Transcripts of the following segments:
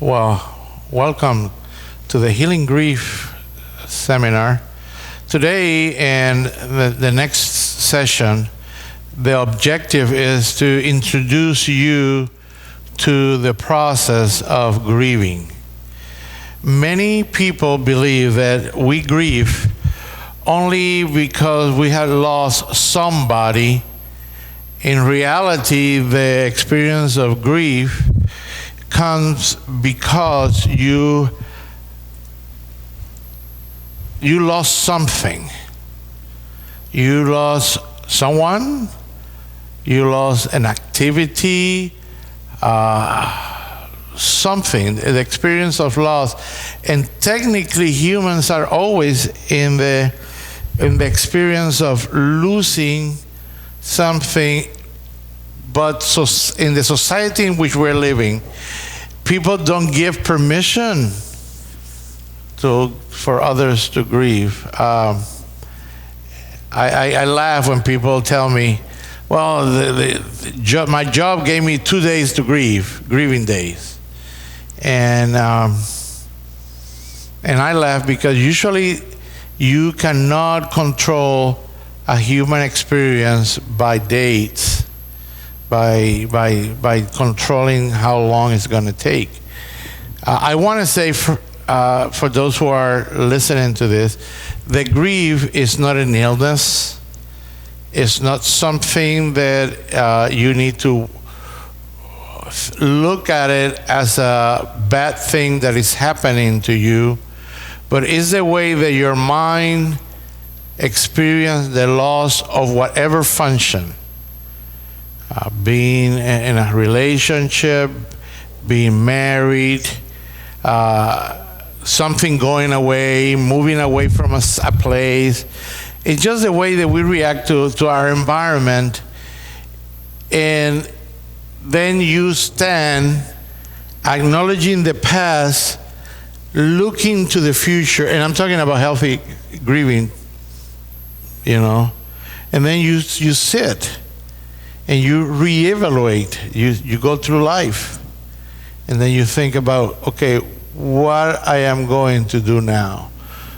Well, welcome to the Healing Grief seminar. Today and the next session, the objective is to introduce you to the process of grieving. Many people believe that we grieve only because we have lost somebody. In reality, the experience of grief comes because you lost something. You lost someone, you lost an activity, something, the experience of loss. And technically, humans are always in the experience of losing something, but so in the society in which we're living, people don't give permission for others to grieve. I laugh when people tell me, well, my job gave me 2 days to grieving days. And I laugh because usually you cannot control a human experience by dates, by controlling how long it's going to take. I want to say for those who are listening to this, the grief is not an illness. It's not something that you need to look at it as a bad thing that is happening to you, but it's the way that your mind experiences the loss of whatever function. Being in a relationship, being married, something going away, moving away from a place. It's just the way that we react to our environment. And then you stand acknowledging the past, looking to the future, and I'm talking about healthy grieving, and then you sit and you reevaluate. You go through life, and then you think about, okay, what I am going to do now.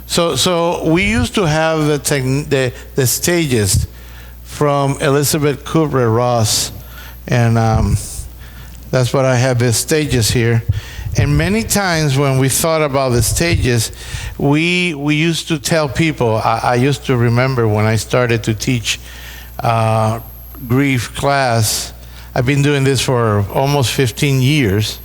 So we used to have the stages from Elizabeth Kubler-Ross, and that's what I have, the stages here. And many times when we thought about the stages, we used to tell people, I used to remember when I started to teach grief class, I've been doing this for almost 15 years,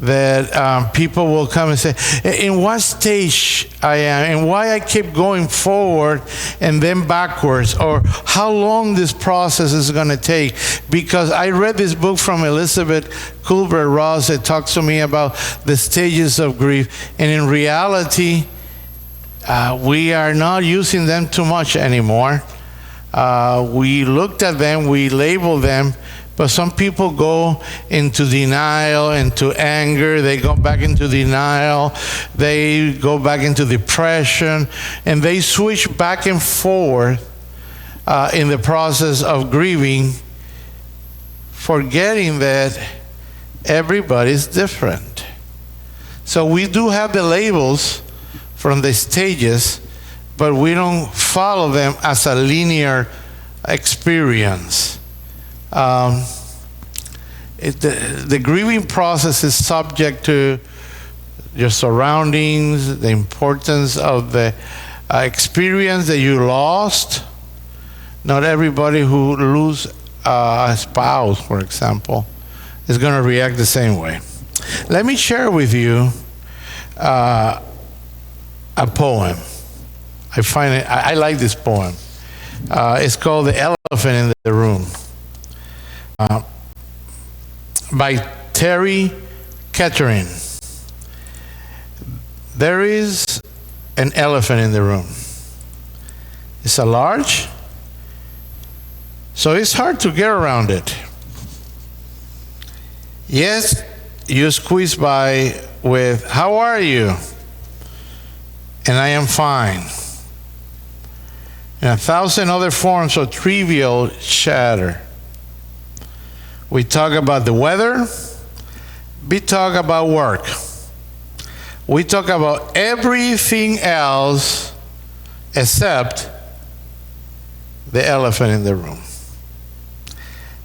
that people will come and say, in what stage I am, and why I keep going forward and then backwards, or how long this process is going to take. Because I read this book from Elizabeth Kubler-Ross that talks to me about the stages of grief, and in reality, we are not using them too much anymore. We looked at them, we labeled them, but some people go into denial, into anger, they go back into denial, they go back into depression, and they switch back and forth in the process of grieving, forgetting that everybody's different. So we do have the labels from the stages, but we don't follow them as a linear experience. The grieving process is subject to your surroundings, the importance of the experience that you lost. Not everybody who loses a spouse, for example, is going to react the same way. Let me share with you a poem. I like this poem. It's called "The Elephant in the Room." By Terry Kettering. There is an elephant in the room. It's a large, so it's hard to get around it. Yes, you squeeze by with, "How are you?" And "I am fine." And 1,000 other forms of trivial chatter. We talk about the weather, we talk about work. We talk about everything else except the elephant in the room.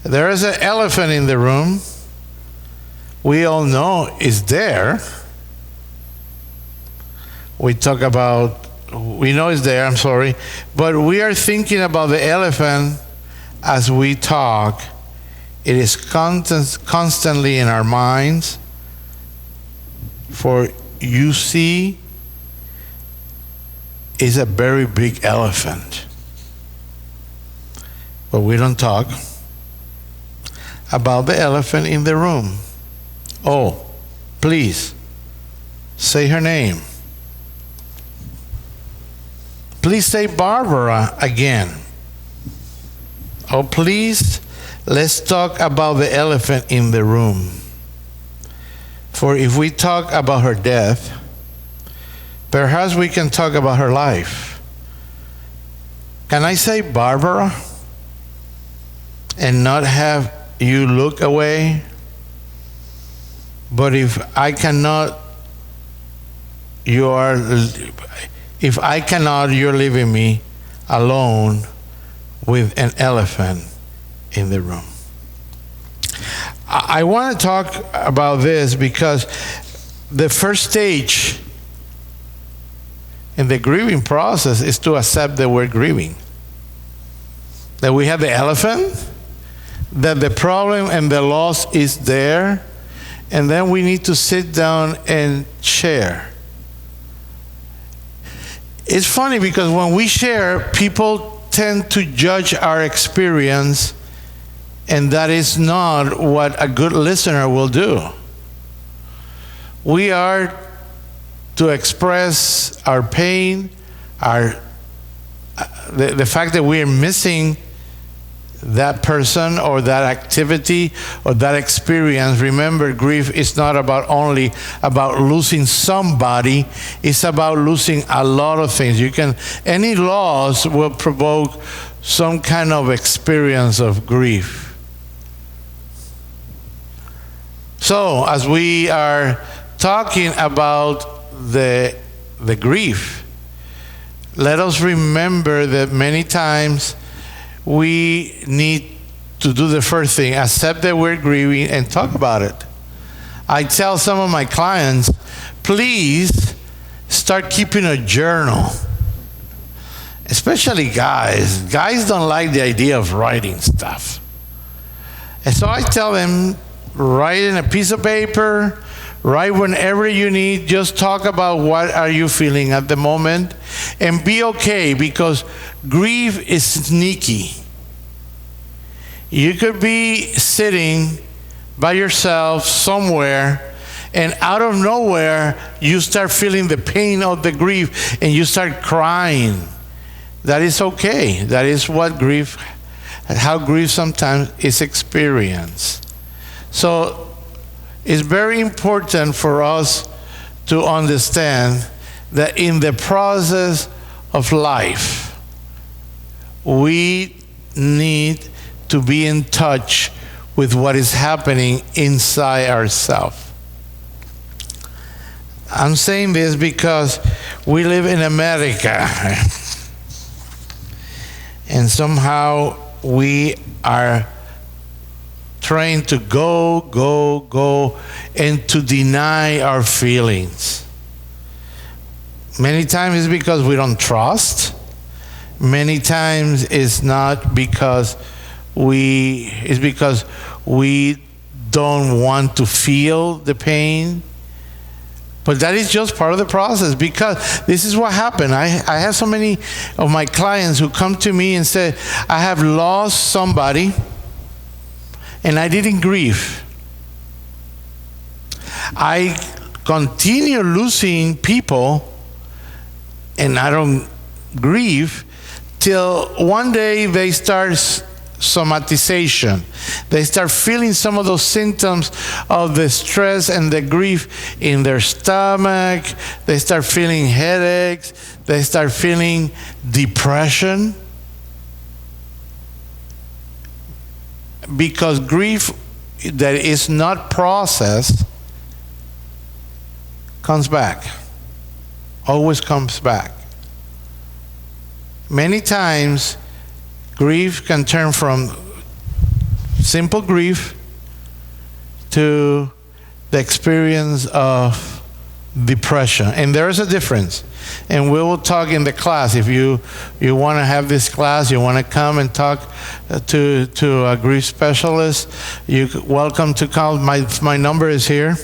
There is an elephant in the room. We all know it's there. We know it's there, I'm sorry. But we are thinking about the elephant as we talk. It is constantly in our minds. For you see, it's a very big elephant. But we don't talk about the elephant in the room. Oh, please, say her name. Please say Barbara again. Oh, please, let's talk about the elephant in the room. For if we talk about her death, perhaps we can talk about her life. Can I say Barbara and not have you look away? But if I cannot, you're leaving me alone with an elephant in the room. I want to talk about this because the first stage in the grieving process is to accept that we're grieving. That we have the elephant, that the problem and the loss is there, and then we need to sit down and share. It's funny because when we share, people tend to judge our experience, and that is not what a good listener will do. We are to express our pain, the fact that we are missing that person or that activity or that experience. Remember, grief is not only about losing somebody, it's about losing a lot of things. Any loss will provoke some kind of experience of grief. So, as we are talking about the grief, let us remember that many times we need to do the first thing, accept that we're grieving and talk about it. I tell some of my clients, please start keeping a journal. Especially guys. Guys don't like the idea of writing stuff. And so I tell them, write in a piece of paper, write whenever you need, just talk about what are you feeling at the moment, and be okay, because grief is sneaky. You could be sitting by yourself somewhere, and out of nowhere, you start feeling the pain of the grief, and you start crying. That is okay. That is how grief sometimes is experienced. So it's very important for us to understand that in the process of life, we need to be in touch with what is happening inside ourselves. I'm saying this because we live in America, and somehow we are trained to go, and to deny our feelings. Many times it's because we don't trust. Many times it's not because it's because we don't want to feel the pain. But that is just part of the process, because this is what happened. I have so many of my clients who come to me and say, I have lost somebody and I didn't grieve. I continue losing people and I don't grieve till one day they start somatization. They start feeling some of those symptoms of the stress and the grief in their stomach. They start feeling headaches. They start feeling depression. Because grief that is not processed comes back. Always comes back. Many times, grief can turn from simple grief to the experience of depression. And there is a difference. And we will talk in the class. If you want to have this class, you want to come and talk to a grief specialist, you're welcome to call. My number is here.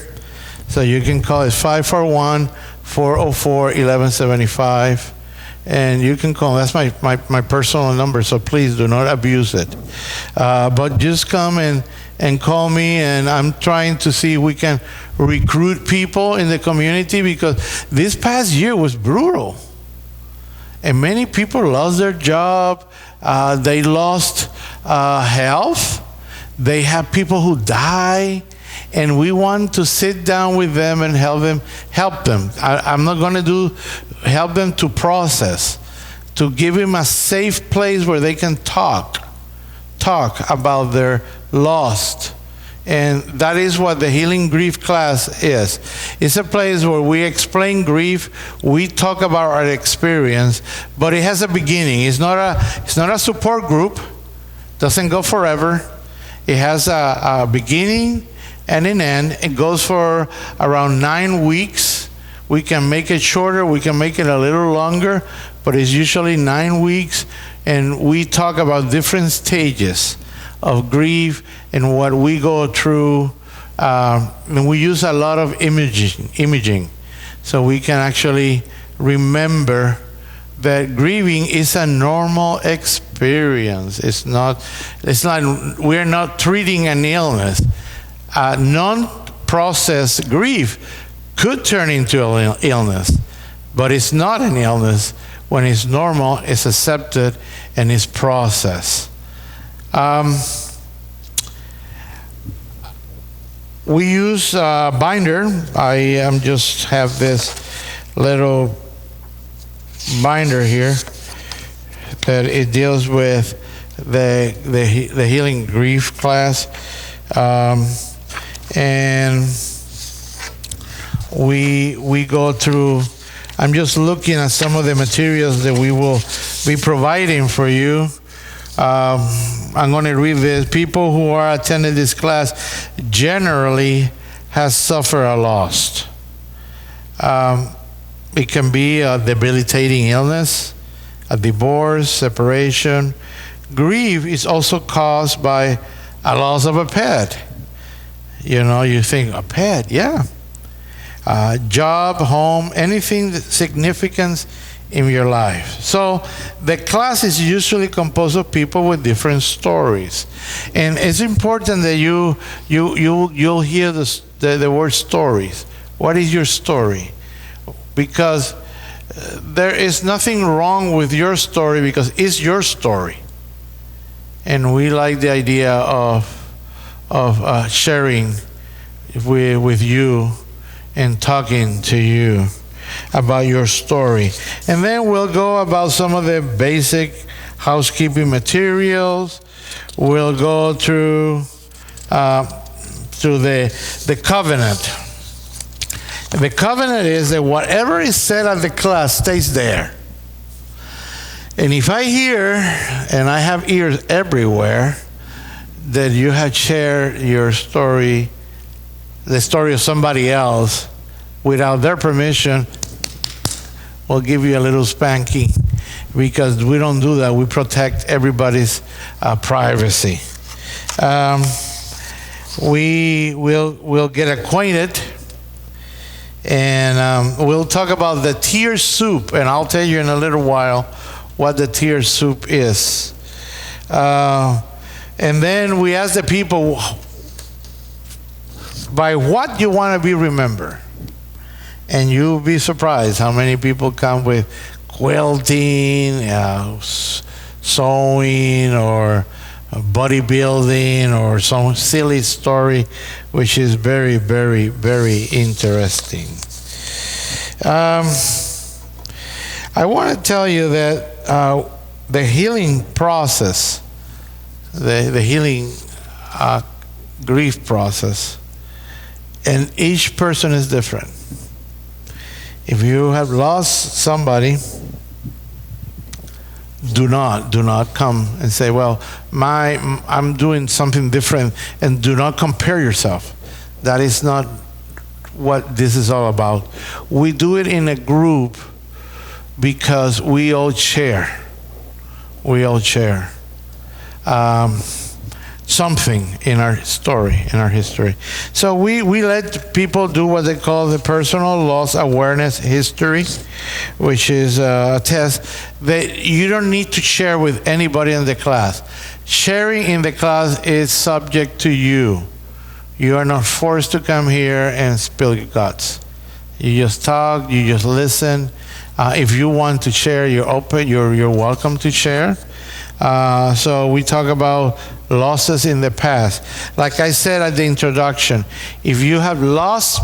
So you can call it 541-404-1175. And you can call. That's my personal number, so please do not abuse it. But just come and call me, and I'm trying to see if we can recruit people in the community, because this past year was brutal. And many people lost their job. They lost health. They have people who die. And we want to sit down with them and help them. I'm not going to help them to process, to give them a safe place where they can talk about their loss. And that is what the Healing Grief class is. It's a place where we explain grief, we talk about our experience, but it has a beginning. It's not a support group. Doesn't go forever. It has a beginning and an end. It goes for around 9 weeks. We can make it shorter, we can make it a little longer, but it's usually 9 weeks, and we talk about different stages of grief and what we go through. And we use a lot of imaging, so we can actually remember that grieving is a normal experience. It's not, we're not treating an illness. Non-processed grief could turn into an illness, but it's not an illness when it's normal, it's accepted, and it's processed. We use a binder. I just have this little binder here that it deals with the Healing Grief class. And we go through. I'm just looking at some of the materials that we will be providing for you. I'm going to read this. People who are attending this class generally has suffered a loss. It can be a debilitating illness, a divorce, separation. Grief is also caused by a loss of a pet. You know, you think, a pet, yeah. Job, home, anything significant in your life. So the class is usually composed of people with different stories. And it's important that you'll hear the word stories. What is your story? Because there is nothing wrong with your story, because it's your story. And we like the idea of sharing with you and talking to you about your story. And then we'll go about some of the basic housekeeping materials. We'll go through the covenant. The covenant is that whatever is said at the class stays there. And if I hear, and I have ears everywhere, that you have shared your story, the story of somebody else, without their permission, we'll give you a little spanking, because we don't do that. We protect everybody's privacy. We'll get acquainted, and we'll talk about the tear soup, and I'll tell you in a little while what the tear soup is. And then we ask the people, by what you want to be remembered. And you'll be surprised how many people come with quilting, sewing, or bodybuilding, or some silly story, which is very, very, very interesting. I want to tell you that the healing process, the healing grief process, and each person is different. If you have lost somebody, do not come and say, well, I'm doing something different, and do not compare yourself. That is not what this is all about. We do it in a group because we all share. We all share something in our story, in our history. So we let people do what they call the personal loss awareness history, which is a test that you don't need to share with anybody in the class. Sharing in the class is subject to you. You are not forced to come here and spill your guts. You just talk, you just listen. If you want to share, you're open, you're welcome to share. So we talk about losses in the past. Like I said at the introduction, if you have lost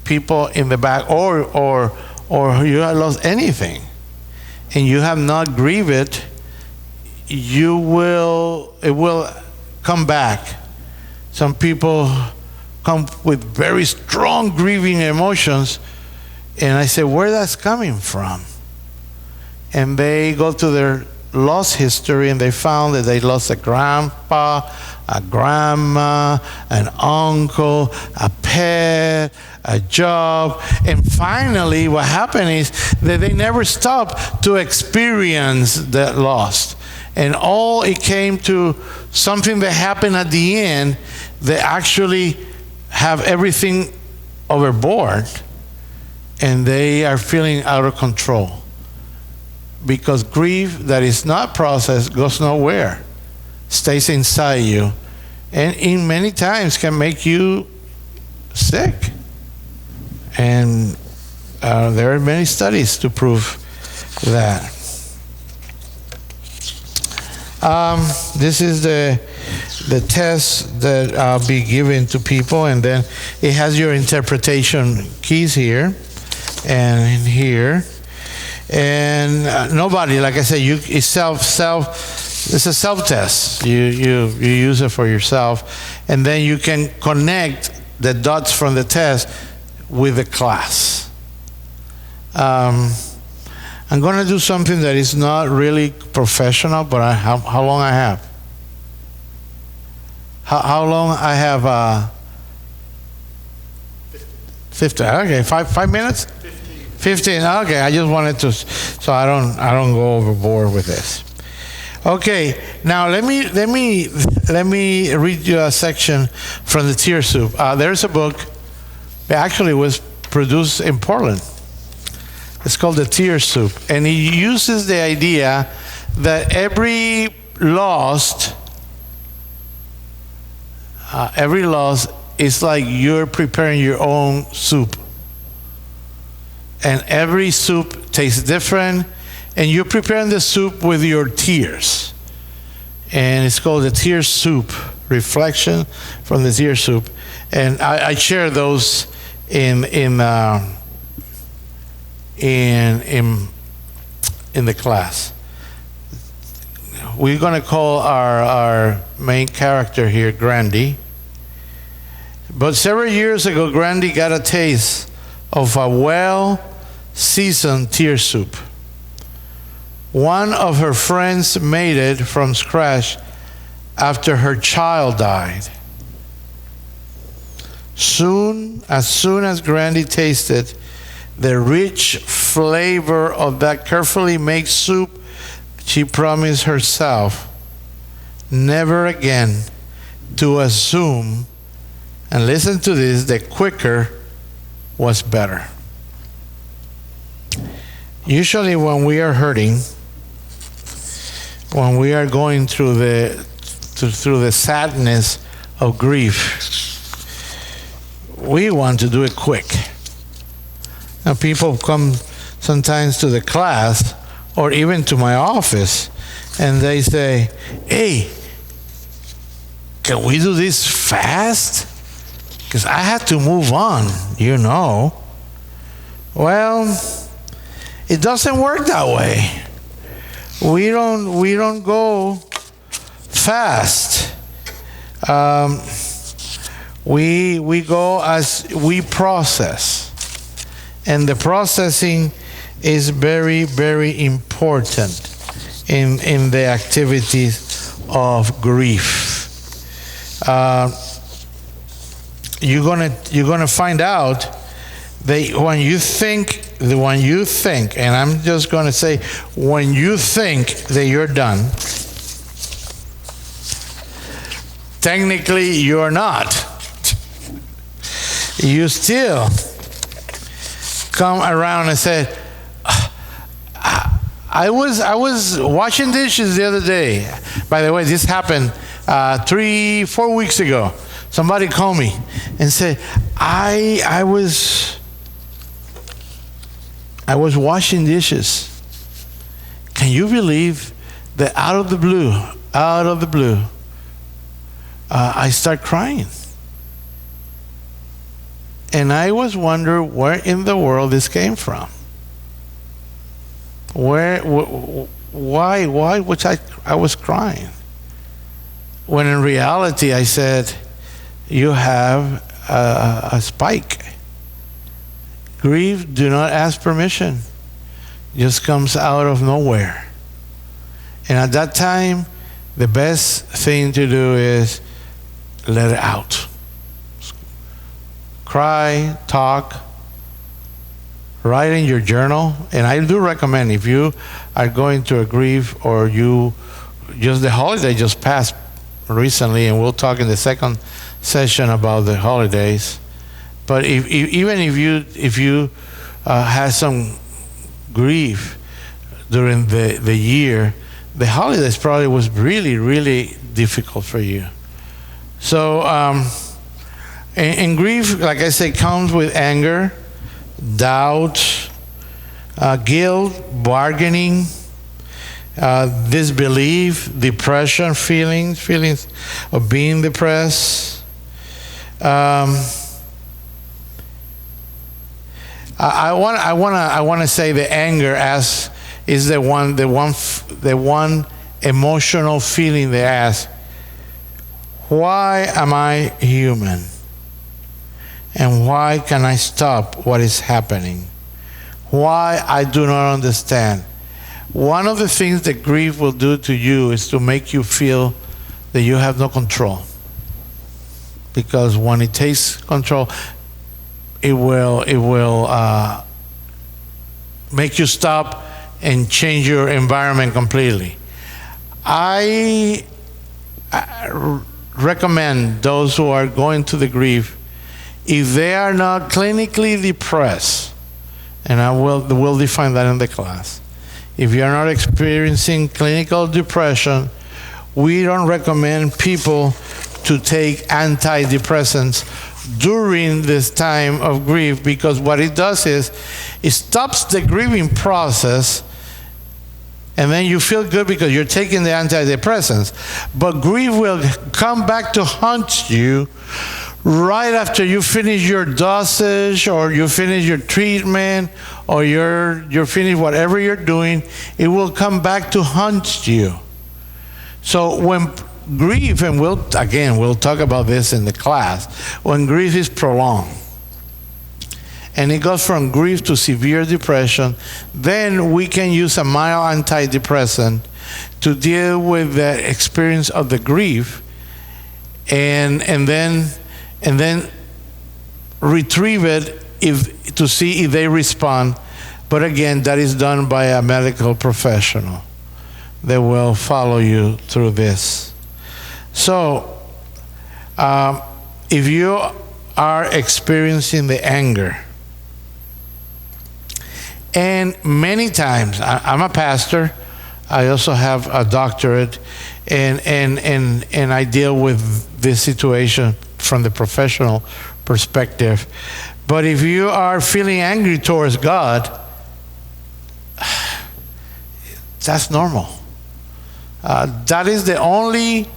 people in the back, or you have lost anything, and you have not grieved it, it will come back. Some people come with very strong grieving emotions, and I say, where that's coming from? And they go to their lost history, and they found that they lost a grandpa, a grandma, an uncle, a pet, a job. And finally, what happened is that they never stopped to experience that loss. And all it came to something that happened at the end that actually have everything overboard, and they are feeling out of control. Because grief that is not processed goes nowhere, stays inside you, and in many times can make you sick. And there are many studies to prove that. This is the test that I'll be giving to people, and then it has your interpretation keys here and here. And nobody, like I said, it's it's a self-test. You use it for yourself, and then you can connect the dots from the test with the class. I'm going to do something that is not really professional, but how long I have? How long I have? 50. Okay, 5 minutes. 15. Okay, I just wanted to, so I don't go overboard with this. Okay, now let me read you a section from the Tear Soup. There's a book that actually was produced in Portland. It's called The Tear Soup, and he uses the idea that every loss is like you're preparing your own soup. And every soup tastes different, and you're preparing the soup with your tears. And it's called The Tear Soup, Reflection from the Tear Soup. And I share those in the class. We're going to call our main character here Grandy. But several years ago, Grandy got a taste of a well-seasoned tear soup. One of her friends made it from scratch after her child died. As soon as Grandy tasted the rich flavor of that carefully made soup, she promised herself never again to assume, and listen to this, that quicker was better. Usually when we are hurting, when we are going through the sadness of grief, we want to do it quick. Now people come sometimes to the class or even to my office, and they say, hey, can we do this fast? Because I have to move on, you know. Well, it doesn't work that way. We don't go fast. We go as we process. And the processing is very, very important in the activities of grief. You're gonna find out that when you think, and I'm just gonna say, when you think that you're done, technically you're not. You still come around and say, I was washing dishes the other day. By the way, this happened 3-4 weeks ago. Somebody called me and said, I was washing dishes. Can you believe that out of the blue, I start crying. And I was wondering where in the world this came from. Why was I was crying? When in reality I said, you have a spike. Grief, do not ask permission. Just comes out of nowhere. And at that time, the best thing to do is let it out. Cry, talk, write in your journal. And I do recommend, if you are going to a grief, or the holiday just passed recently, and we'll talk in the second session about the holidays. But even if you had some grief during the year, the holidays probably was really, really difficult for you. So, and grief, like I say, comes with anger, doubt, guilt, bargaining, disbelief, depression, feelings of being depressed. I want to say the anger is the one emotional feeling they ask, why am I human? And why can I stop what is happening? Why I do not understand. One of the things that grief will do to you is to make you feel that you have no control. Because when it takes control, it will make you stop and change your environment completely. I recommend those who are going to the grief, if they are not clinically depressed, and we'll define that in the class. If you're not experiencing clinical depression, we don't recommend people to take antidepressants during this time of grief, because what it does is it stops the grieving process, and then you feel good because you're taking the antidepressants. But grief will come back to haunt you right after you finish your dosage, or you finish your treatment, or you're finished whatever you're doing. It will come back to haunt you. So when grief, and we'll talk about this in the class, when grief is prolonged and it goes from grief to severe depression, then we can use a mild antidepressant to deal with the experience of the grief, and then retrieve it to see if they respond. But again, that is done by a medical professional that will follow you through this. So, if you are experiencing the anger, and many times, I'm a pastor, I also have a doctorate, and I deal with this situation from the professional perspective. But if you are feeling angry towards God, that's normal. That is the only,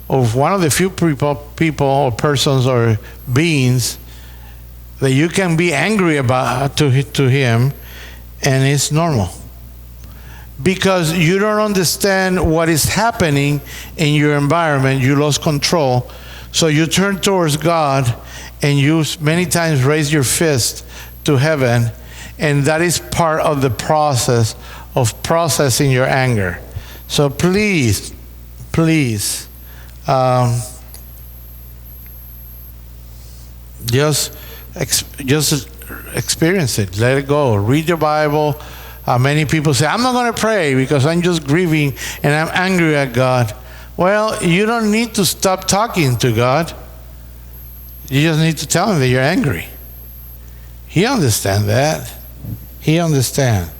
or one of the few people or persons or beings that you can be angry about to him, and it's normal. Because you don't understand what is happening in your environment, you lost control, so you turn towards God, and you many times raise your fist to heaven, and that is part of the process of processing your anger. So please, just experience it. Let it go. Read your Bible. Many people say, I'm not going to pray because I'm just grieving and I'm angry at God. Well, you don't need to stop talking to God. You just need to tell him that you're angry. He understands that. He understands.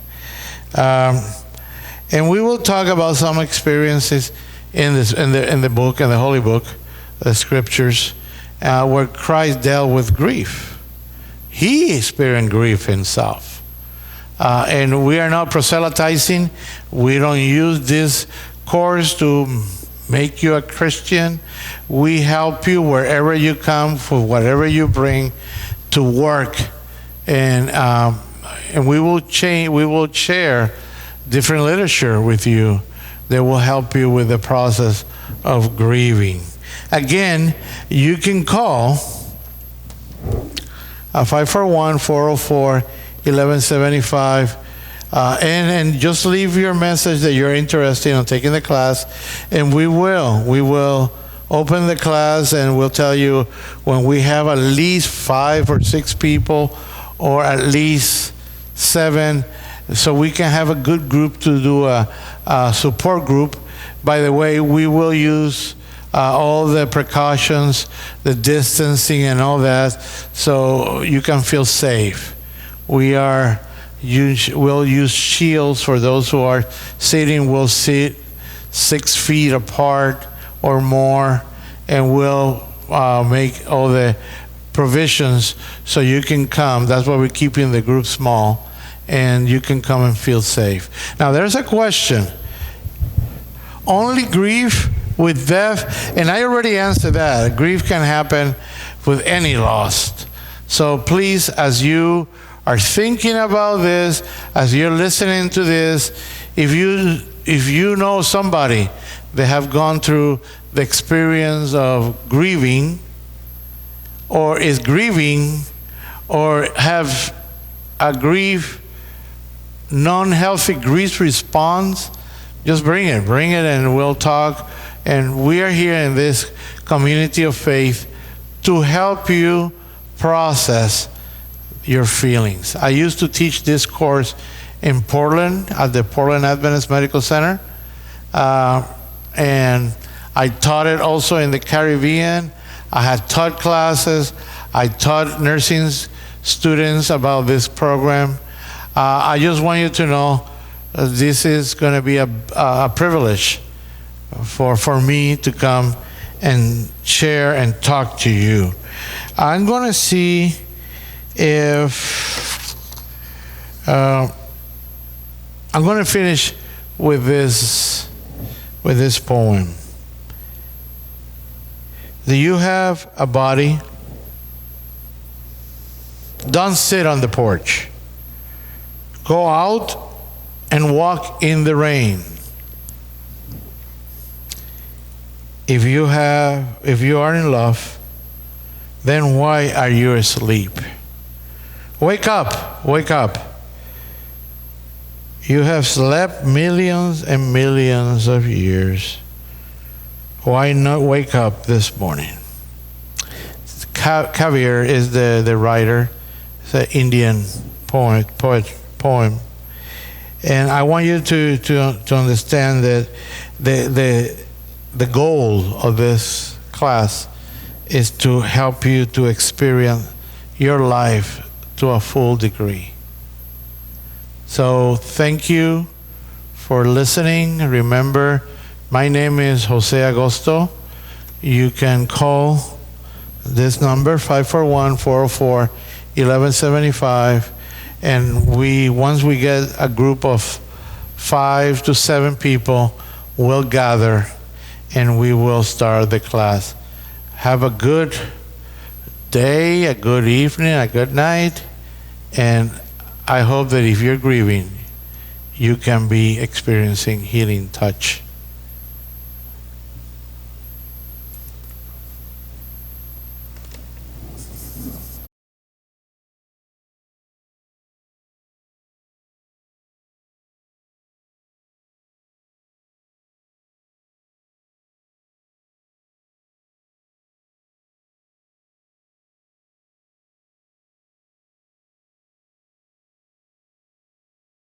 And we will talk about some experiences in the book, in the Holy Book, the Scriptures, where Christ dealt with grief. He experienced grief himself. And we are not proselytizing. We don't use this course to make you a Christian. We help you wherever you come, for whatever you bring, to work. And we will share different literature with you that will help you with the process of grieving. Again, you can call 541-404-1175 and just leave your message that you're interested in taking the class, and we will open the class, and we'll tell you when we have at least 5 or 6 people, or at least 7, so we can have a good group to do a support group. By the way, we will use all the precautions, the distancing and all that, so you can feel safe. We'll use shields for those who are sitting. We'll sit 6 feet apart or more, and we'll make all the provisions so you can come. That's why we're keeping the group small, and you can come and feel safe. Now, there's a question. Only grief with death? And I already answered that. Grief can happen with any loss. So please, as you are thinking about this, as you're listening to this, if you know somebody that have gone through the experience of grieving, or is grieving, or have a non-healthy grief response, just bring it and we'll talk. And we are here in this community of faith to help you process your feelings. I used to teach this course in Portland at the Portland Adventist Medical Center, and I taught it also in the Caribbean. I had taught classes. I taught nursing students about this program. I just want you to know this is going to be a privilege for me to come and share and talk to you. I'm going to see if I'm going to finish with this poem. Do you have a body? Don't sit on the porch. Go out and walk in the rain. If you are in love, then why are you asleep? Wake up, wake up. You have slept millions and millions of years. Why not wake up this morning? Kabir is the writer. It's an Indian poem. And I want you to understand that the goal of this class is to help you to experience your life to a full degree. So thank you for listening. Remember, my name is Jose Agosto. You can call this number, 541-404-1175. And once we get a group of 5 to 7 people, we'll gather and we will start the class. Have a good day, a good evening, a good night. And I hope that if you're grieving, you can be experiencing healing touch